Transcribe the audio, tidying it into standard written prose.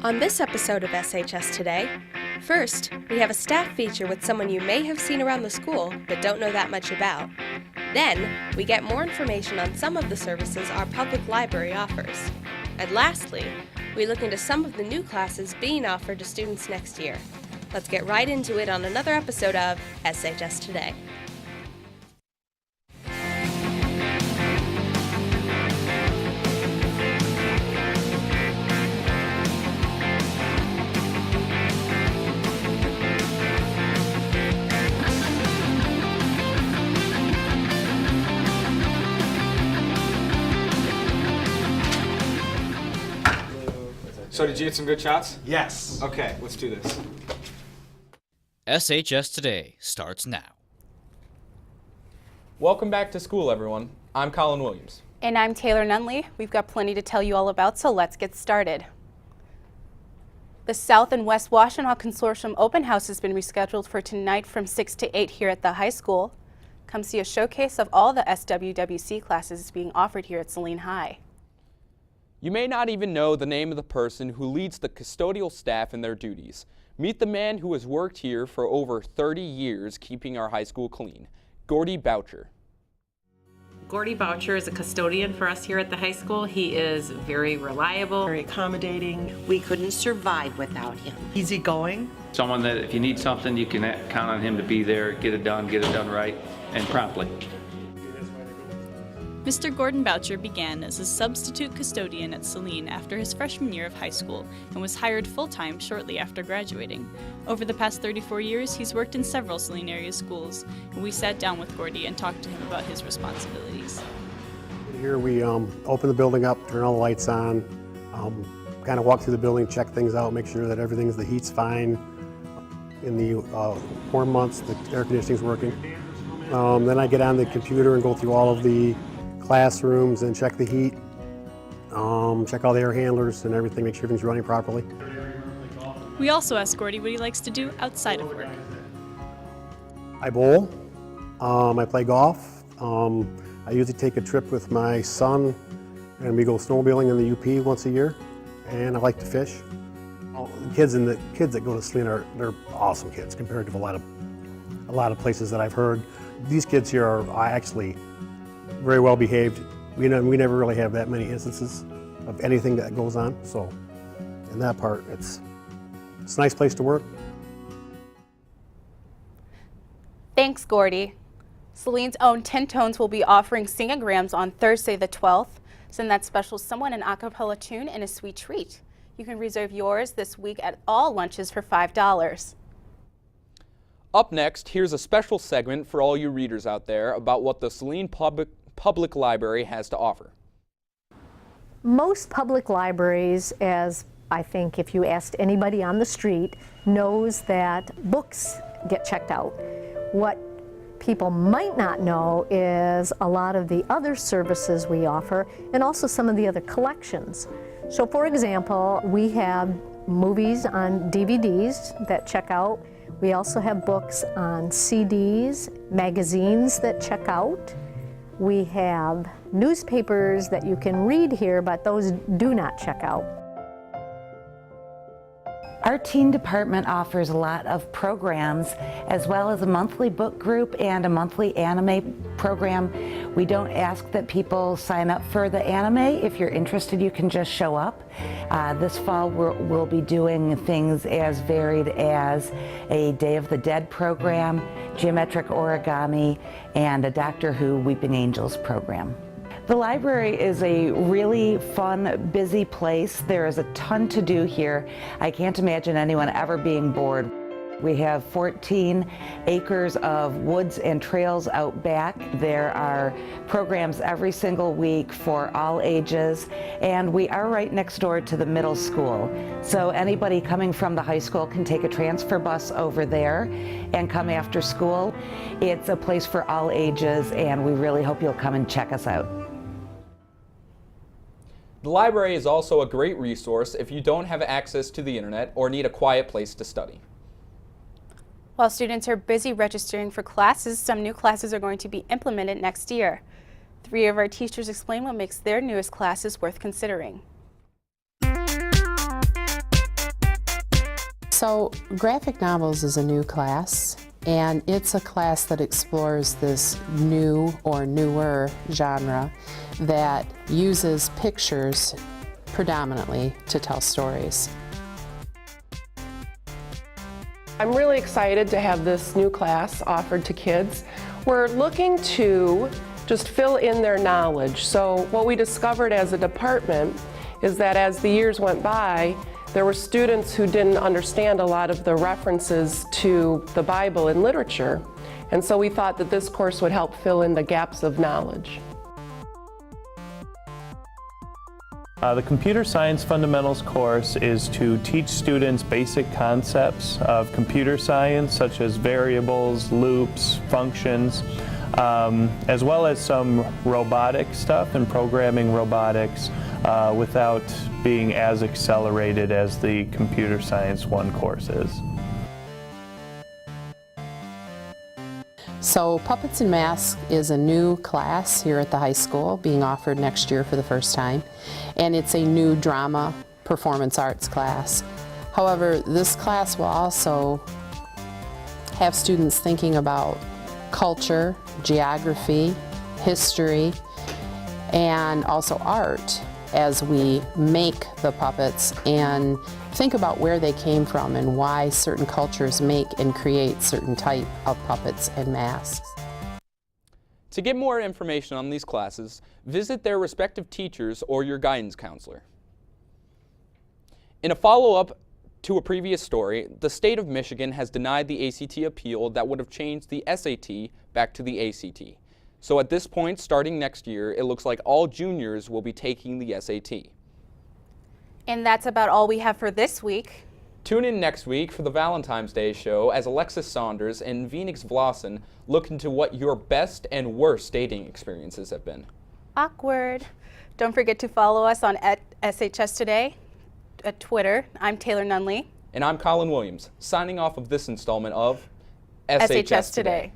On this episode of SHS Today, first, we have a staff feature with someone you may have seen around the school but don't know that much about. Then, we get more information on some of the services our public library offers. And lastly, we look into some of the new classes being offered to students next year. Let's get right into it on another episode of SHS Today. So did you get some good shots? Yes. Okay, let's do this. SHS Today starts now. Welcome back to school, everyone. I'm Collin Williams. And I'm Taylor Nunlee. We've got plenty to tell you all about, so let's get started. The South and West Washtenaw Consortium Open House has been rescheduled for tonight from 6 to 8 here at the high school. Come see a showcase of all the SWWC classes being offered here at Saline High. You may not even know the name of the person who leads the custodial staff in their duties. Meet the man who has worked here for over 30 years keeping our high school clean, Gordy Boucher. Gordy Boucher is a custodian for us here at the high school. He is very reliable, very accommodating. We couldn't survive without him. Easygoing. Someone that if you need something, you can count on him to be there, get it done right, and promptly. Mr. Gordon Boucher began as a substitute custodian at Saline after his freshman year of high school and was hired full-time shortly after graduating. Over the past 34 years, he's worked in several Saline area schools, and we sat down with Gordy and talked to him about his responsibilities. Here we open the building up, turn all the lights on, kind of walk through the building, check things out, make sure that the heat's fine. In the warm months, the air conditioning's working. Then I get on the computer and go through all of the classrooms and check the heat, check all the air handlers and everything, make sure everything's running properly. We also asked Gordy what he likes to do outside of work. I bowl, I play golf, I usually take a trip with my son and we go snowmobiling in the UP once a year, and I like to fish. The kids that go to Saline they're awesome kids compared to a lot of places that I've heard. These kids here are actually very well behaved. We never really have that many instances of anything that goes on, so in that part, it's a nice place to work. Thanks, Gordy. Saline's own Tin Tones will be offering sing-a-grams on Thursday the 12th. Send that special someone an a cappella tune and a sweet treat. You can reserve yours this week at all lunches for $5. Up next, here's a special segment for all you readers out there about what the Saline Public Library has to offer. Most public libraries, as I think if you asked anybody on the street, knows that books get checked out. What people might not know is a lot of the other services we offer and also some of the other collections. So for example, we have movies on DVDs that check out. We also have books on CDs, magazines that check out. We have newspapers that you can read here, but those do not check out. Our teen department offers a lot of programs, as well as a monthly book group and a monthly anime program. We don't ask that people sign up for the anime. If you're interested, you can just show up. This fall we'll be doing things as varied as a Day of the Dead program, geometric origami, and a Doctor Who Weeping Angels program. The library is a really fun, busy place. There is a ton to do here. I can't imagine anyone ever being bored. We have 14 acres of woods and trails out back. There are programs every single week for all ages, and we are right next door to the middle school. So anybody coming from the high school can take a transfer bus over there and come after school. It's a place for all ages, and we really hope you'll come and check us out. The library is also a great resource if you don't have access to the internet or need a quiet place to study. While students are busy registering for classes, some new classes are going to be implemented next year. 3 of our teachers explain what makes their newest classes worth considering. So, graphic novels is a new class, and it's a class that explores this new or newer genre that uses pictures predominantly to tell stories. I'm really excited to have this new class offered to kids. We're looking to just fill in their knowledge. So what we discovered as a department is that as the years went by, there were students who didn't understand a lot of the references to the Bible and literature. And so we thought that this course would help fill in the gaps of knowledge. The Computer Science Fundamentals course is to teach students basic concepts of computer science, such as variables, loops, functions, as well as some robotic stuff and programming robotics without being as accelerated as the Computer Science 1 course is. So Puppets and Masks is a new class here at the high school being offered next year for the first time, and it's a new drama performance arts class. However, this class will also have students thinking about culture, geography, history, and also art as we make the puppets and think about where they came from and why certain cultures make and create certain type of puppets and masks. To get more information on these classes, visit their respective teachers or your guidance counselor. In a follow-up to a previous story, the state of Michigan has denied the ACT appeal that would have changed the SAT back to the ACT. So at this point, starting next year, it looks like all juniors will be taking the SAT. And that's about all we have for this week. Tune in next week for the Valentine's Day show as Alexis Saunders and Phoenix Vlasen look into what your best and worst dating experiences have been. Awkward. Don't forget to follow us on @SHS Today at Twitter. I'm Taylor Nunlee. And I'm Collin Williams, signing off of this installment of SHS Today.